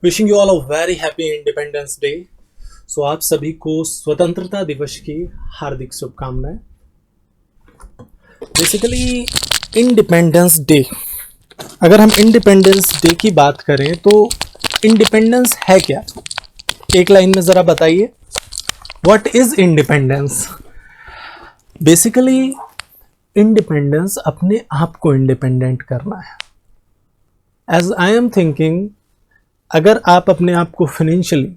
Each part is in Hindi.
Wishing you all a very happy Independence Day. So आप सभी को स्वतंत्रता दिवस की हार्दिक शुभकामनाएं। बेसिकली इंडिपेंडेंस डे, अगर हम इंडिपेंडेंस डे की बात करें तो इंडिपेंडेंस है क्या? एक लाइन में ज़रा बताइए, what is independence? Basically independence अपने आप को इंडिपेंडेंट करना है। एज आई एम थिंकिंग, अगर आप अपने आप को फाइनेंशियली,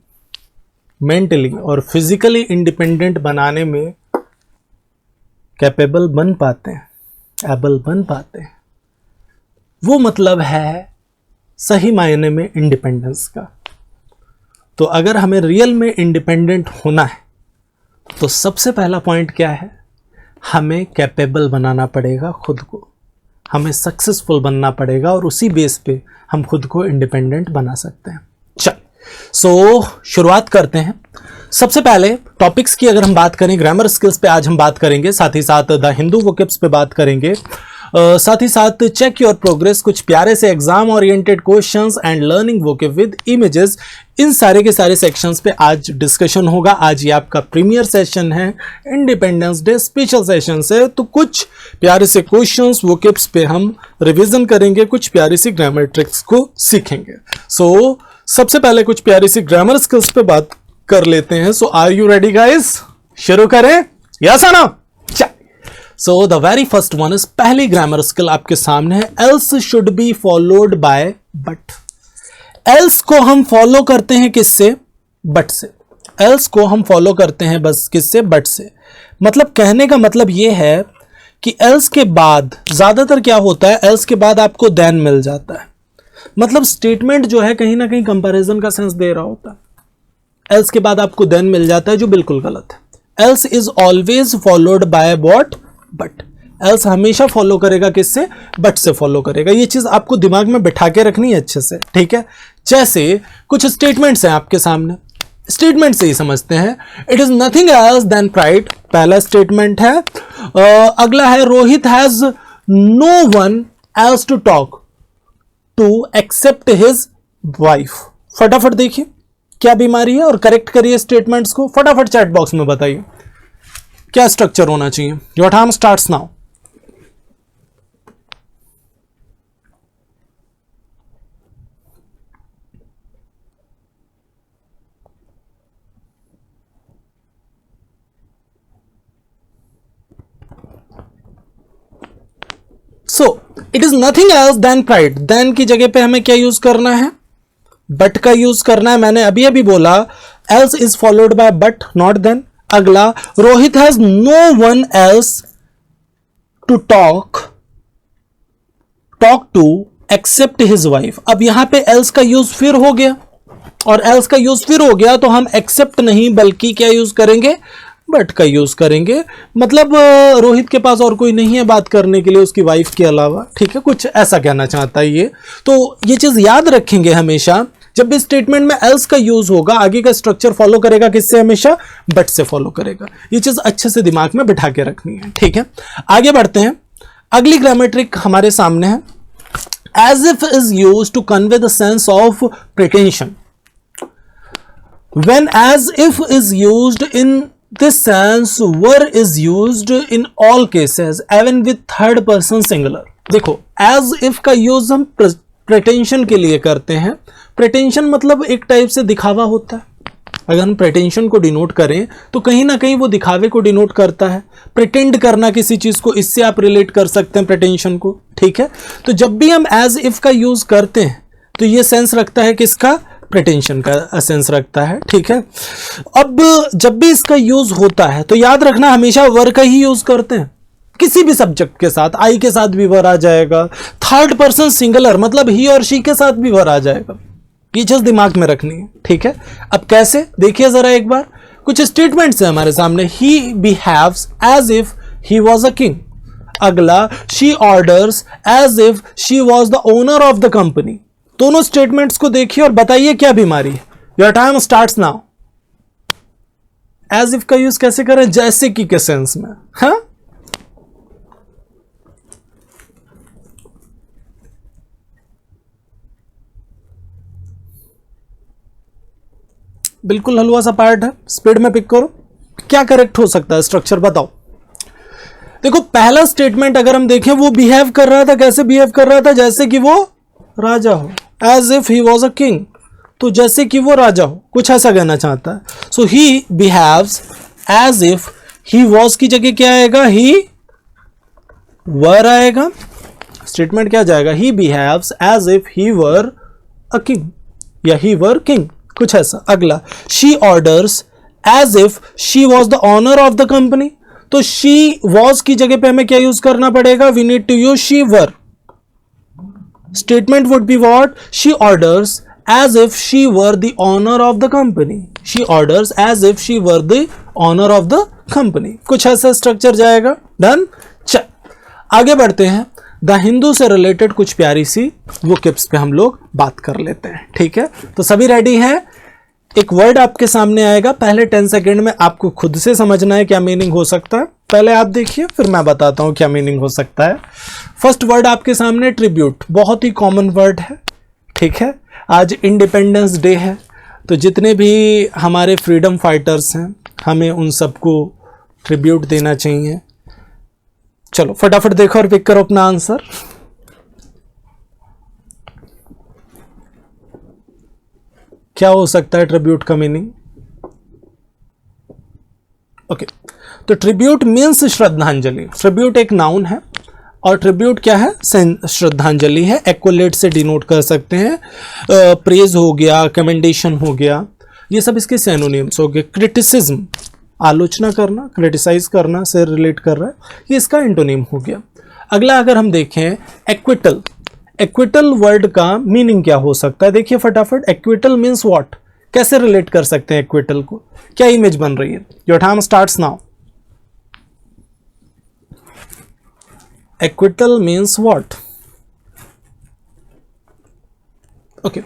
मेंटली और फिजिकली इंडिपेंडेंट बनाने में कैपेबल बन पाते हैं, एबल बन पाते हैं, वो मतलब है सही मायने में इंडिपेंडेंस का। तो अगर हमें रियल में इंडिपेंडेंट होना है तो सबसे पहला पॉइंट क्या है? हमें कैपेबल बनाना पड़ेगा खुद को, हमें सक्सेसफुल बनना पड़ेगा और उसी बेस पे हम खुद को इंडिपेंडेंट बना सकते हैं। चल शुरुआत करते हैं। सबसे पहले टॉपिक्स की अगर हम बात करें, ग्रामर स्किल्स पे आज हम बात करेंगे, साथ ही साथ द हिंदू वोकेब्स पे बात करेंगे, साथ ही साथ चेक योर प्रोग्रेस, कुछ प्यारे से exam oriented questions and learning vocab with images. इन सारे के सारे सेक्शंस पे आज डिस्कशन होगा। आज ये आपका प्रीमियर सेशन है, इंडिपेंडेंस डे स्पेशल सेशन है, तो कुछ प्यारे से क्वेश्चंस वोकेब्स पे हम रिवीजन करेंगे, कुछ प्यारी सी ग्रामर ट्रिक्स को सीखेंगे। सबसे पहले कुछ प्यारी सी ग्रामर स्किल्स पे बात कर लेते हैं। So are you ready guys? शुरू करें? यस और no? So the very first one is, पहली ग्रामर स्किल आपके सामने है, else should be followed by but. Else को हम फॉलो करते हैं किससे? बट से। एल्स को हम फॉलो करते हैं बस किससे? बट से। मतलब कहने का मतलब यह है कि एल्स के बाद ज्यादातर क्या होता है, एल्स के बाद आपको देन मिल जाता है। मतलब स्टेटमेंट जो है कहीं ना कहीं कंपैरिजन का सेंस दे रहा होता है, एल्स के बाद आपको देन मिल जाता है, जो बिल्कुल गलत है। Else is always followed by what? But. Else हमेशा फॉलो करेगा किससे? बट से फॉलो करेगा। ये चीज आपको दिमाग में बिठा के रखनी है अच्छे से, ठीक है? जैसे कुछ स्टेटमेंट्स हैं आपके सामने, स्टेटमेंट से ही समझते हैं। It is nothing else than pride, पहला स्टेटमेंट है। अगला है, Rohit has no one else to talk to except his wife. फटाफट देखिए क्या बीमारी है और करेक्ट करिए स्टेटमेंट्स को। फटाफट चैट बॉक्स में बताइए क्या स्ट्रक्चर होना चाहिए। Your time starts now. It is nothing else than pride. Than की जगह पे हमें क्या यूज करना है? बट का यूज करना है। मैंने अभी अभी बोला else is followed by but, not then. अगला, Rohit has no one else to talk to except his wife. अब यहां पे एल्स का यूज फिर हो गया, और एल्स का यूज फिर हो गया तो हम एक्सेप्ट नहीं बल्कि क्या यूज करेंगे? बट का यूज करेंगे। मतलब रोहित के पास और कोई नहीं है बात करने के लिए उसकी वाइफ के अलावा, ठीक है? कुछ ऐसा कहना चाहता है ये। तो ये चीज याद रखेंगे हमेशा, जब भी स्टेटमेंट में एल्स का यूज होगा आगे का स्ट्रक्चर फॉलो करेगा किससे? हमेशा बट से फॉलो करेगा। ये चीज अच्छे से दिमाग में बिठा के रखनी है, ठीक है? आगे बढ़ते हैं। अगली ग्रामर ट्रिक हमारे सामने है, as if is used to convey the sense of pretension. When as if is used in this sense, were is used in all cases, even with third person singular. देखो, as if का यूज हम प्रेटेंशन के लिए करते हैं। प्रेटेंशन मतलब एक टाइप से दिखावा होता है। अगर हम प्रेटेंशन को डिनोट करें तो कहीं ना कहीं वो दिखावे को डिनोट करता है, प्रिटेंड करना किसी चीज को, इससे आप रिलेट कर सकते हैं प्रेटेंशन को, ठीक है? तो जब भी हम एज इफ का यूज करते हैं तो ये सेंस रखता है किसका? प्रिटेंशन का सेंस रखता है, ठीक है? अब जब भी इसका यूज होता है तो याद रखना हमेशा वर का ही यूज करते हैं। किसी भी सब्जेक्ट के साथ, आई के साथ भी वर आ जाएगा, थर्ड पर्सन सिंगुलर मतलब ही और शी के साथ भी वर आ जाएगा। ये चीज दिमाग में रखनी है, ठीक है? अब कैसे, देखिए जरा एक बार। कुछ स्टेटमेंट्स है हमारे सामने, he behaves as if he was a king. अगला, she orders as if she was the owner of the company. दोनों स्टेटमेंट्स को देखिए और बताइए क्या बीमारी है। Your time starts now. As if का यूज कैसे करें? जैसे कि के सेंस में, हाँ? बिल्कुल हलवा सा पार्ट है, स्पीड में पिक करो। क्या करेक्ट हो सकता है स्ट्रक्चर बताओ। देखो पहला स्टेटमेंट अगर हम देखें वो बिहेव कर रहा था, कैसे बिहेव कर रहा था, जैसे कि वो राजा हो, as if he was a king, तो जैसे कि वो राजा हो, कुछ ऐसा कहना चाहता है। So he behaves as if he was की जगह क्या आएगा, ही वर आएगा। स्टेटमेंट क्या जाएगा, he behaves as if he were a king या ही वर किंग, कुछ ऐसा। अगला, she orders as if she was the owner of the company, तो शी वॉज की जगह पे हमें क्या यूज करना पड़ेगा, we need to use she were. Statement would be what, she orders as if she were the owner of the company, she orders as if she were the owner of the company, कुछ ऐसा स्ट्रक्चर जाएगा। डन। चल आगे बढ़ते हैं। द हिंदू से रिलेटेड कुछ प्यारी सी वो किप्स पे हम लोग बात कर लेते हैं, ठीक है। तो सभी रेडी हैं। एक वर्ड आपके सामने आएगा, पहले 10 सेकेंड में आपको खुद से समझना है क्या मीनिंग हो सकता है। पहले आप देखिए, फिर मैं बताता हूं क्या मीनिंग हो सकता है। फर्स्ट वर्ड आपके सामने ट्रिब्यूट, बहुत ही कॉमन वर्ड है, ठीक है। आज इंडिपेंडेंस डे है, तो जितने भी हमारे फ्रीडम फाइटर्स हैं हमें उन सबको ट्रिब्यूट देना चाहिए। चलो फटाफट देखो और पिक करो अपना आंसर। क्या हो सकता है ट्रिब्यूट का मीनिंग? ओके, तो ट्रिब्यूट मीन्स श्रद्धांजलि। ट्रिब्यूट एक नाउन है और ट्रिब्यूट क्या है, श्रद्धांजलि है। एक्वलेट से डिनोट कर सकते हैं, प्रेज हो गया, कमेंडेशन हो गया, ये सब इसके सिनोनिम्स हो गए। क्रिटिसिज्म, आलोचना करना, क्रिटिसाइज करना से रिलेट कर रहा है, ये इसका एंटोनिम हो गया। अगला अगर हम देखें एक्विटल, एक्विटल वर्ड का मीनिंग क्या हो सकता है, देखिए फटाफट। एक्विटल मीन्स व्हाट, कैसे रिलेट कर सकते हैं एक्विटल को, क्या इमेज बन रही है? Your time starts now. Acquittal means what? Okay,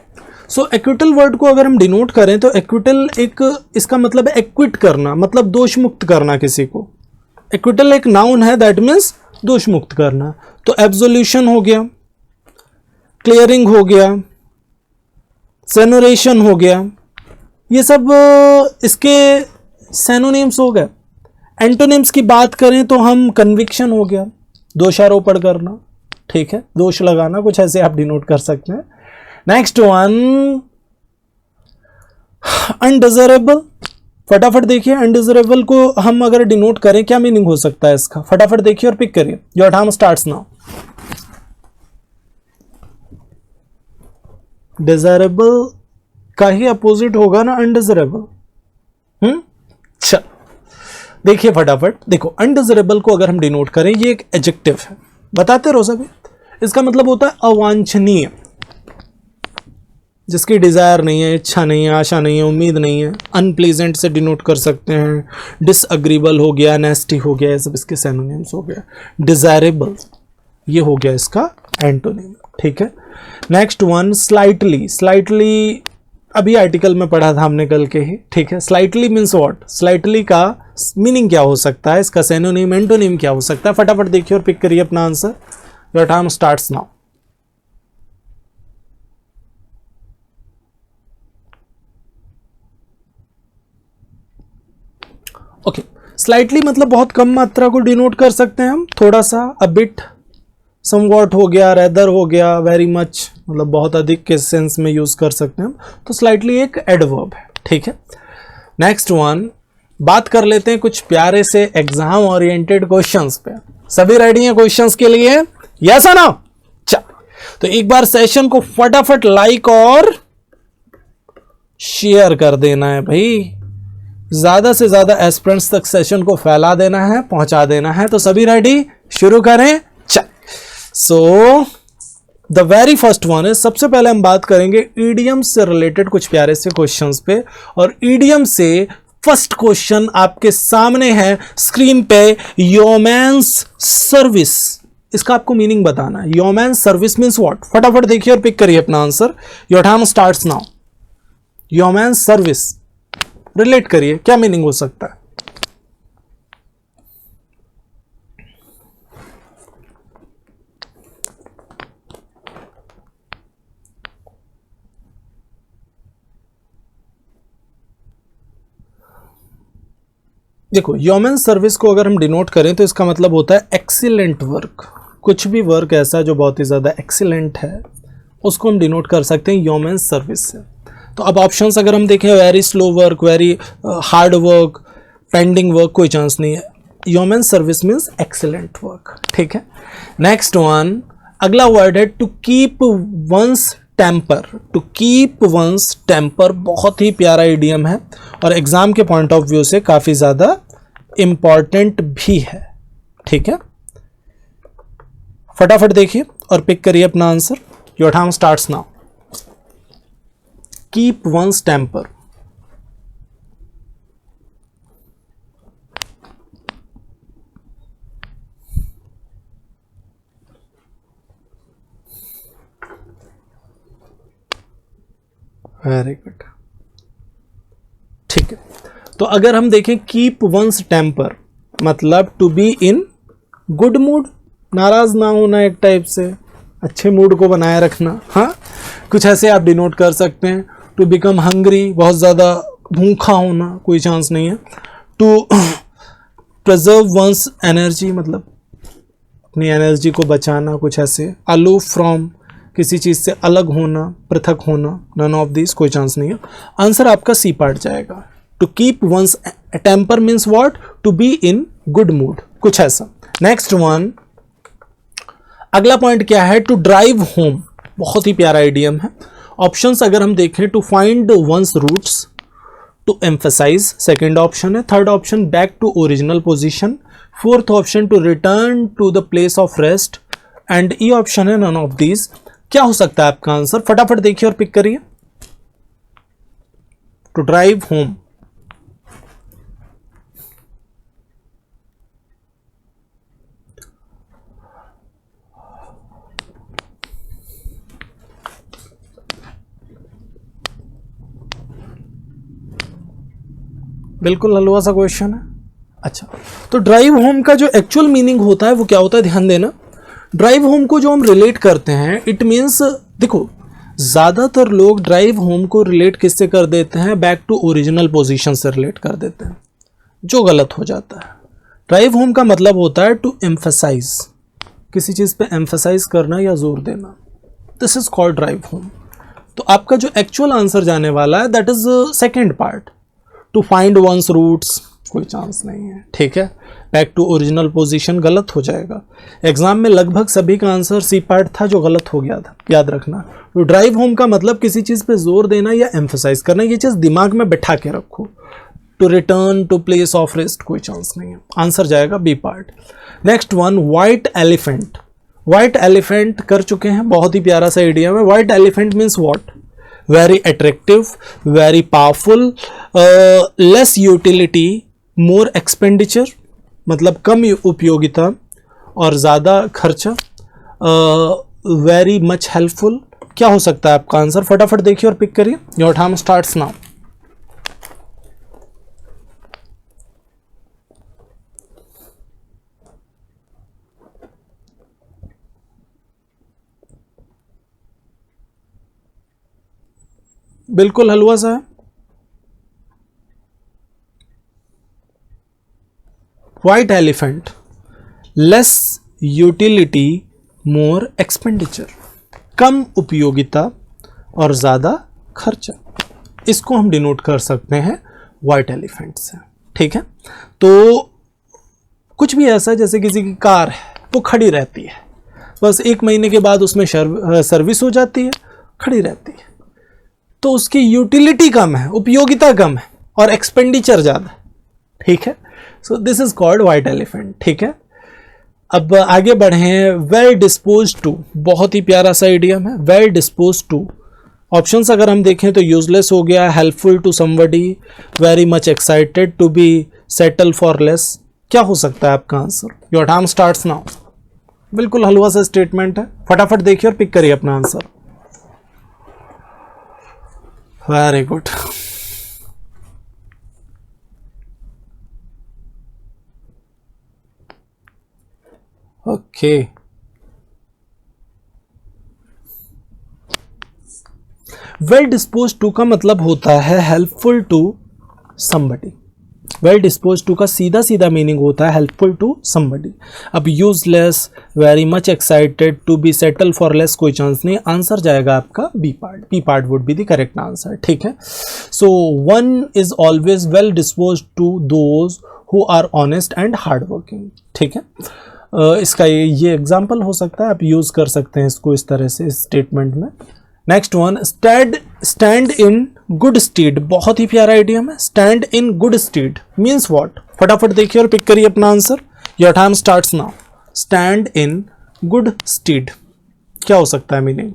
so acquittal word को अगर हम डिनोट करें तो एक्विटल एक, इसका मतलब है एक्विट करना, मतलब दोष मुक्त करना किसी को। एक्विटल एक नाउन है, दैट मीन्स दोष मुक्त करना। तो एब्सोल्यूशन हो गया, क्लियरिंग हो गया, सेनोरेशन हो गया, ये सब इसके सैनोनिम्स हो गए। एंटोनिम्स की बात करें तो हम कन्विक्शन हो गया, दोषारोपण करना, ठीक है, दोष लगाना, कुछ ऐसे आप डिनोट कर सकते हैं। Next one, undesirable. फटाफट देखिए, अनडिजरेबल को हम अगर डिनोट करें क्या मीनिंग हो सकता है इसका, फटाफट देखिए और पिक करिए। Your time starts now. Desirable का ही अपोजिट होगा ना अनडिजरेबल। चल देखिए फटाफट, देखो अनडिजरेबल को अगर हम डिनोट करें, ये एक एडजेक्टिव है, बताते रहो सभी। इसका मतलब होता है अवांछनीय, जिसकी डिजायर नहीं है, इच्छा नहीं है, आशा नहीं है, उम्मीद नहीं है। अनप्लीजेंट से डिनोट कर सकते हैं, डिसअग्रीबल हो गया, नेस्टी हो गया, ये सब इसके सिनोनिम्स हो गया। डिजायरेबल ये हो गया इसका एंटोनिम, ठीक है। Next one, slightly. स्लाइटली अभी आर्टिकल में पढ़ा था हमने कल के ही, ठीक है। स्लाइटली मीन्स व्हाट, स्लाइटली का मीनिंग क्या हो सकता है, इसका सिनोनिम एंटोनिम क्या हो सकता है, फटाफट देखिए और पिक करिए अपना answer. Your time starts now. Okay, slightly मतलब बहुत कम मात्रा को डिनोट कर सकते हैं हम, थोड़ा सा, अ बिट, समवॉट हो गया, रेदर हो गया, वेरी मच, मतलब बहुत अधिक के सेंस में यूज कर सकते हैं हम। तो स्लाइटली एक एडवर्ब है, ठीक है। नेक्स्ट वन, बात कर लेते हैं कुछ प्यारे से एग्जाम ओरिएंटेड क्वेश्चंस पे। सभी रेडी हैं क्वेश्चंस के लिए? यस और नो? चल, तो एक बार सेशन को फटाफट लाइक और शेयर कर देना है भाई, ज्यादा से ज्यादा एस्पिरेंट्स तक सेशन को फैला देना है, पहुंचा देना है। तो सभी रेडी, शुरू करें। चल, सो द वेरी फर्स्ट वन है, सबसे पहले हम बात करेंगे ईडियम से रिलेटेड कुछ प्यारे से क्वेश्चंस पे। और ईडियम से फर्स्ट क्वेश्चन आपके सामने है स्क्रीन पे, योमेंस सर्विस। इसका आपको मीनिंग बताना है। योमेंस सर्विस मीन्स व्हाट, फटाफट देखिए और पिक करिए अपना answer. Your time starts now. Yeoman's service relate करिए, क्या मीनिंग हो सकता है? देखो ह्यूमन सर्विस को अगर हम डिनोट करें तो इसका मतलब होता है एक्सीलेंट वर्क। कुछ भी वर्क ऐसा जो बहुत ही ज़्यादा एक्सीलेंट है उसको हम डिनोट कर सकते हैं ह्यूमन सर्विस से। तो अब ऑप्शंस अगर हम देखें, very slow work, very hard work, pending work, कोई चांस नहीं है। Human service means excellent work. ठीक है, नेक्स्ट वन, अगला वर्ड है to keep one's temper. To keep one's temper बहुत ही प्यारा इडियम है और एग्जाम के पॉइंट ऑफ व्यू से काफी ज्यादा इंपॉर्टेंट भी है। ठीक है, फटाफट देखिए और पिक करिए अपना answer. Your time starts now. Keep one's temper. Very good. ठीक है, तो अगर हम देखें कीप वंस टेम्पर मतलब to be in good mood, नाराज ना होना, एक टाइप से अच्छे मूड को बनाए रखना। हाँ, कुछ ऐसे आप डिनोट कर सकते हैं। टू बिकम हंग्री, बहुत ज़्यादा भूखा होना, कोई चांस नहीं है। टू प्रिजर्व वंस एनर्जी मतलब अपनी एनर्जी को बचाना, कुछ ऐसे। अलूफ फ्रॉम, किसी चीज़ से अलग होना, पृथक होना, नन ऑफ दिस, कोई चांस नहीं है। आंसर आपका सी पार्ट जाएगा। To keep one's temper means what? To be in good mood, कुछ ऐसा। नेक्स्ट वन, अगला पॉइंट क्या है? टू ड्राइव होम, बहुत ही प्यारा आइडियम है। ऑप्शंस अगर हम देखें, to find one's roots, to emphasise second option है। Third option back to original position. Fourth option to return to the place of rest and E option है नन ऑफ दीज। क्या हो सकता है आपका आंसर? फटाफट देखिए और पिक करिए। टू ड्राइव होम, बिल्कुल हलवा सा क्वेश्चन है। अच्छा, तो ड्राइव होम का जो एक्चुअल मीनिंग होता है वो क्या होता है, ध्यान देना। ड्राइव होम को जो हम रिलेट करते हैं, इट मीन्स, देखो ज़्यादातर लोग ड्राइव होम को रिलेट किससे कर देते हैं? बैक टू ओरिजिनल पोजीशन से रिलेट कर देते हैं, जो गलत हो जाता है। ड्राइव होम का मतलब होता है टू एम्फसाइज, किसी चीज़ पे एम्फसाइज करना या जोर देना। This is called drive home. तो आपका जो एक्चुअल आंसर जाने वाला है that is second part, to find one's roots, कोई चांस नहीं है। ठीक है, बैक टू ओरिजिनल पोजीशन गलत हो जाएगा। एग्जाम में लगभग सभी का आंसर सी पार्ट था जो गलत हो गया था, याद रखना। तो ड्राइव होम का मतलब किसी चीज़ पे जोर देना या एम्फसाइज करना, ये चीज़ दिमाग में बैठा के रखो। To return to place of rest, कोई चांस नहीं है। आंसर जाएगा B part. Next one, white elephant. White elephant कर चुके हैं, बहुत ही प्यारा सा आइडिया है। White elephant means what? Very attractive, very powerful, less utility, more expenditure, मतलब कम उपयोगिता और ज़्यादा खर्चा, वेरी मच हेल्पफुल। क्या हो सकता है आपका आंसर? फटाफट देखिए और पिक करिए। Your time starts now. बिल्कुल हलवा सा है। White elephant, less utility, more expenditure, कम उपयोगिता और ज़्यादा खर्चा, इसको हम डिनोट कर सकते हैं व्हाइट एलिफेंट से। ठीक है, तो कुछ भी ऐसा जैसे किसी की कार है वो खड़ी रहती है, बस 1 महीने के बाद उसमें सर्विस हो जाती है, खड़ी रहती है, तो उसकी यूटिलिटी कम है, उपयोगिता कम है और एक्सपेंडिचर ज़्यादा है। ठीक है, so this is called white elephant. ठीक है, अब आगे बढ़े। वेल डिस्पोज टू, बहुत ही प्यारा सा इडियम है, वेल डिस्पोज टू। ऑप्शंस अगर हम देखें तो यूजलेस हो गया, helpful to somebody, very much excited, to be settle for less. क्या हो सकता है आपका answer? Your time starts now. बिल्कुल हलवा सा स्टेटमेंट है, फटाफट देखिए और पिक करिए अपना answer. Very good. Okay, well dispose to का मतलब होता है helpful to somebody. Well dispose to का सीधा सीधा मीनिंग होता है हेल्पफुल टू समबडी। अब useless, very much excited, to be settle for less, कोई चांस नहीं, आंसर जाएगा आपका B part. B part would be the correct answer, ठीक है। So one is always well dispose to those who are honest and hard working, ठीक है। इसका ये एग्जाम्पल हो सकता है, आप यूज कर सकते हैं इसको इस तरह से इस स्टेटमेंट में। Next one, stand in good stead, बहुत ही प्यारा आइडियम है। Stand in good stead means what? फटाफट देखिए और पिक करिए अपना answer. Your time starts now. Stand in good stead क्या हो सकता है meaning?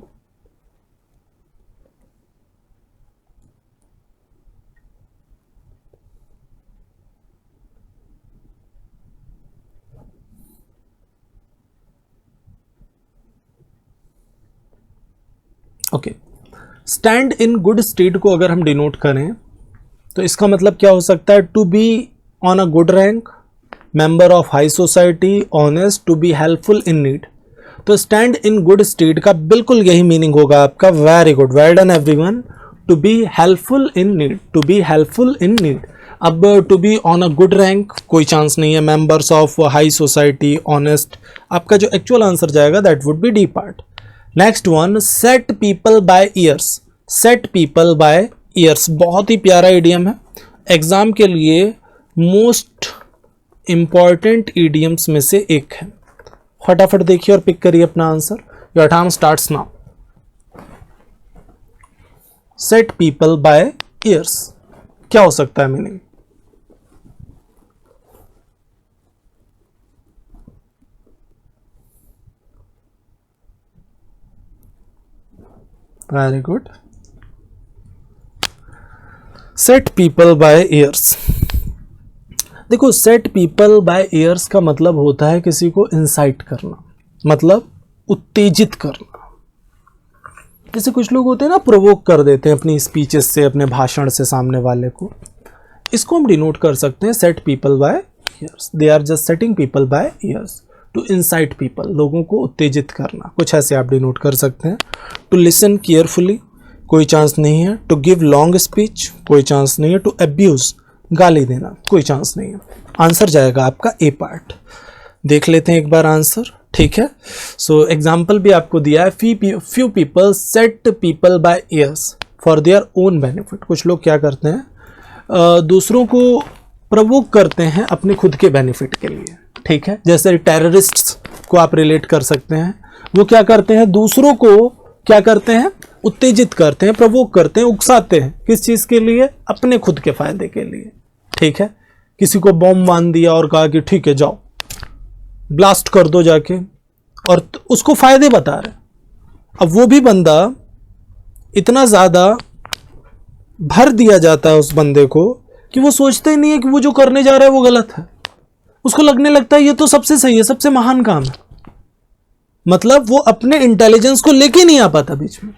Okay, stand in good state को अगर हम डिनोट करें तो इसका मतलब क्या हो सकता है? To be on a good rank, member of high society, honest, to be helpful in need. तो स्टैंड इन गुड स्टेट का बिल्कुल यही मीनिंग होगा आपका। Very good, well done everyone. To be helpful in need, to be helpful in need. अब to be on a good rank कोई चांस नहीं है, members of high society, honest, आपका जो एक्चुअल आंसर जाएगा that would B D part. Next one, set people by ears. Set people by ears बहुत ही प्यारा इडियम है, एग्जाम के लिए मोस्ट इंपॉर्टेंट इडियम्स में से एक है। फटाफट देखिए और पिक करिए अपना answer. Your time starts now. Set people by ears क्या हो सकता है meaning? Very good, set people by ears. देखो, सेट पीपल बाय ईयर्स का मतलब होता है किसी को इंसाइट करना, मतलब उत्तेजित करना। जैसे कुछ लोग होते हैं ना, प्रोवोक कर देते हैं अपनी स्पीचेस से, अपने भाषण से सामने वाले को। इसको हम डिनोट कर सकते हैं set people by ears. They are just setting people by ears to incite people, लोगों को उत्तेजित करना, कुछ ऐसे आप डिनोट कर सकते हैं। टू लिसन केयरफुली कोई चांस नहीं है। टू गिव लॉन्ग स्पीच कोई चांस नहीं है। टू अब्यूज गाली देना कोई चांस नहीं है। आंसर जाएगा आपका ए पार्ट। देख लेते हैं एक बार आंसर, ठीक है। सो एग्जाम्पल भी आपको दिया है, few people set people by ears for their own benefit. कुछ लोग क्या करते हैं, दूसरों को प्रवोक करते हैं अपने खुद के बेनिफिट के लिए, ठीक है। जैसे टेररिस्ट्स को आप रिलेट कर सकते हैं। वो क्या करते हैं, दूसरों को क्या करते हैं, उत्तेजित करते हैं, प्रवोक करते हैं, उकसाते हैं। किस चीज़ के लिए? अपने खुद के फायदे के लिए, ठीक है। किसी को बॉम्ब बांध दिया और कहा कि ठीक है जाओ ब्लास्ट कर दो जाके, और उसको फायदे बता रहे। अब वो भी बंदा इतना ज़्यादा भर दिया जाता है उस बंदे को कि वो सोचता ही नहीं है कि वो जो करने जा रहा है वो गलत है। उसको लगने लगता है ये तो सबसे सही है, सबसे महान काम है। मतलब वो अपने इंटेलिजेंस को लेके नहीं आ पाता बीच में।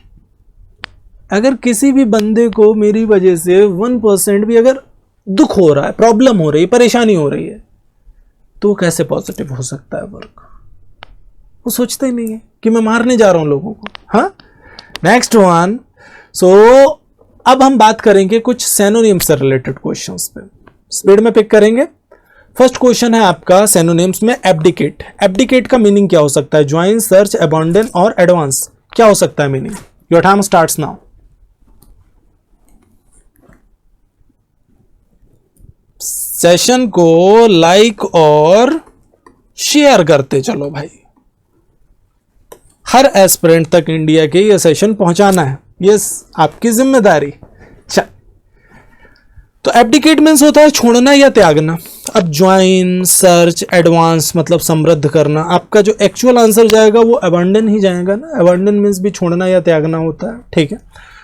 अगर किसी भी बंदे को मेरी वजह से 1% भी अगर दुख हो रहा है, प्रॉब्लम हो रही है, परेशानी हो रही है, तो वो कैसे पॉजिटिव हो सकता है वर्क? वो सोचता ही नहीं है कि मैं मारने जा रहा हूं लोगों को। हाँ, नेक्स्ट वन। सो अब हम बात करेंगे कुछ सिनोनिम्स से रिलेटेड क्वेश्चंस पे, स्पीड में पिक करेंगे। फर्स्ट क्वेश्चन है आपका सिनोनिम्स में एब्डिकेट। एब्डिकेट का मीनिंग क्या हो सकता है? ज्वाइन, सर्च, अबंडन और एडवांस क्या हो सकता है meaning? Your time starts now. Session को लाइक और शेयर करते चलो भाई। हर एस्पिरेंट तक इंडिया के ये सेशन पहुंचाना है, ये आपकी जिम्मेदारी। तो एब्डिकेट मीन्स होता है छोड़ना या त्यागना। अब ज्वाइन, सर्च, एडवांस मतलब समृद्ध करना। आपका जो एक्चुअल आंसर जाएगा वो अबंडन ही जाएगा ना। अबंडन मीन्स भी छोड़ना या त्यागना होता है, ठीक है।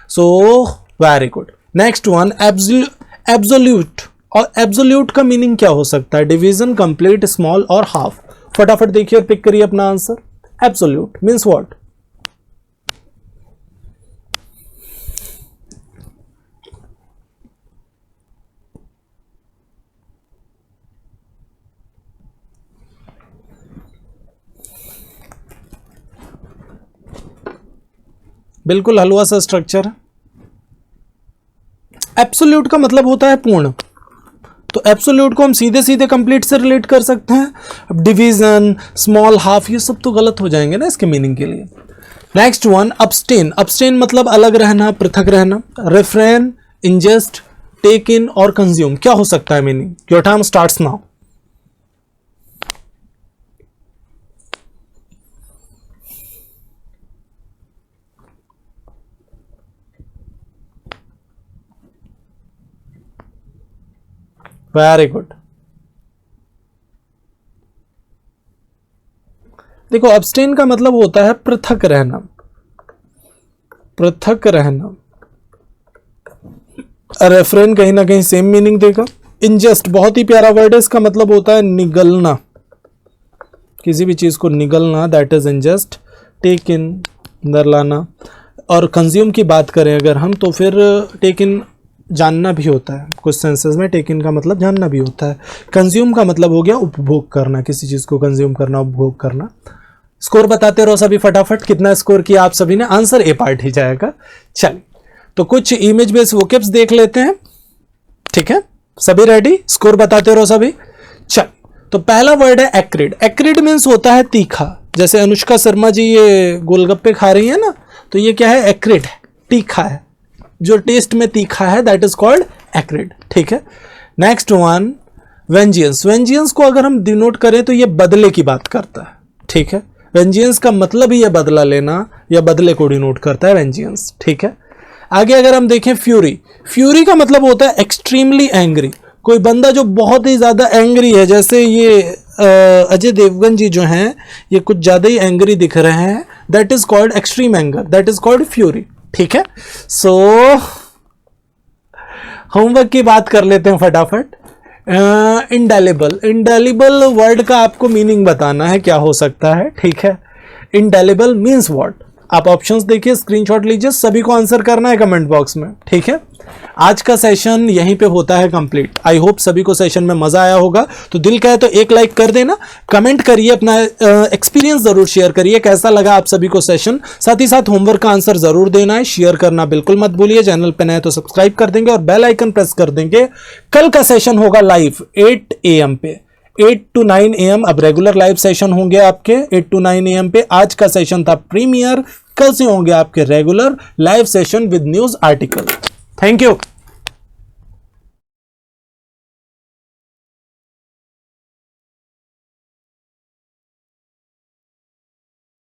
So very good. Next one, absolute. और एब्सोल्यूट का मीनिंग क्या हो सकता है? डिवीजन, कंप्लीट, स्मॉल और हाफ। फटाफट देखिए और पिक करिए अपना आंसर। Absolute means what? बिल्कुल हलवा सा स्ट्रक्चर है। एब्सोल्यूट का मतलब होता है पूर्ण। तो एब्सोल्यूट को हम सीधे सीधे कंप्लीट से रिलेट कर सकते हैं। अब डिवीजन, स्मॉल, हाफ, ये सब तो गलत हो जाएंगे ना इसके मीनिंग के लिए। Next one, abstain. अब्सटेन मतलब अलग रहना, पृथक रहना। रेफ्रेन, इंजेस्ट, टेक इन और कंज्यूम, क्या हो सकता है meaning? Your time starts now. Very good. देखो अब्सटेन का मतलब होता है पृथक रहना, पृथक रहना। रेफरेन कहीं ना कहीं सेम मीनिंग देगा। इंजेस्ट बहुत ही प्यारा वर्ड है, इसका मतलब होता है निगलना, किसी भी चीज को निगलना, दैट इज इंजेस्ट। टेक इन, अंदर लाना। और कंज्यूम की बात करें अगर हम, तो फिर टेक इन जानना भी होता है, कुछ सेंसेस में टेक इन का मतलब जानना भी होता है। कंज्यूम का मतलब हो गया उपभोग करना, किसी चीज को कंज्यूम करना, उपभोग करना। स्कोर बताते रहो सभी फटाफट, कितना स्कोर किया आप सभी ने? आंसर ए पार्ट ही जाएगा। चलिए तो कुछ इमेज बेस्ड वोकैब्स देख लेते हैं, ठीक है? सभी रेडी? स्कोर बताते रहो सभी। चल, तो पहला वर्ड है एक्रिड। एक्रिड मीन्स होता है तीखा। जैसे अनुष्का शर्मा जी ये गोलगप्पे खा रही है ना, तो ये क्या है? एक्रिड है, तीखा है, जो टेस्ट में तीखा है, दैट इज कॉल्ड एक्रिड, ठीक है? Next one, vengeance. वेंजियंस को अगर हम डिनोट करें तो ये बदले की बात करता है, ठीक है? वेंजियंस का मतलब ही है बदला लेना या बदले को डिनोट करता है वेंजियंस, ठीक है? आगे अगर हम देखें फ्यूरी। फ्यूरी का मतलब होता है एक्सट्रीमली एंग्री, कोई बंदा जो बहुत ही ज्यादा एंग्री है। जैसे ये अजय देवगन जी जो हैं, ये कुछ ज्यादा ही एंग्री दिख रहे हैं, that is called extreme anger, that is called fury, ठीक है? सो होमवर्क की बात कर लेते हैं फटाफट। इंडेलिबल। इंडेलिबल वर्ड का आपको मीनिंग बताना है, क्या हो सकता है, ठीक है? Indelible means what? आप ऑप्शंस देखिए, स्क्रीनशॉट लीजिए, सभी को आंसर करना है कमेंट बॉक्स में, ठीक है? आज का सेशन यहीं पे होता है कंप्लीट। आई होप सभी को सेशन में मजा आया होगा। तो दिल कहे तो एक लाइक कर देना, कमेंट करिए, अपना एक्सपीरियंस जरूर शेयर करिए, कैसा लगा आप सभी को सेशन। साथ ही साथ होमवर्क का आंसर जरूर देना है, शेयर करना बिल्कुल मत भूलिए। चैनल पे नए तो सब्सक्राइब कर देंगे और बेल आइकन प्रेस कर देंगे। कल का सेशन होगा लाइव 8 AM पे, 8 to 9 AM। अब रेगुलर लाइव सेशन होंगे आपके 8 to 9 AM पे। आज का सेशन था प्रीमियर, कल से होंगे आपके regular live session with news article. Thank you.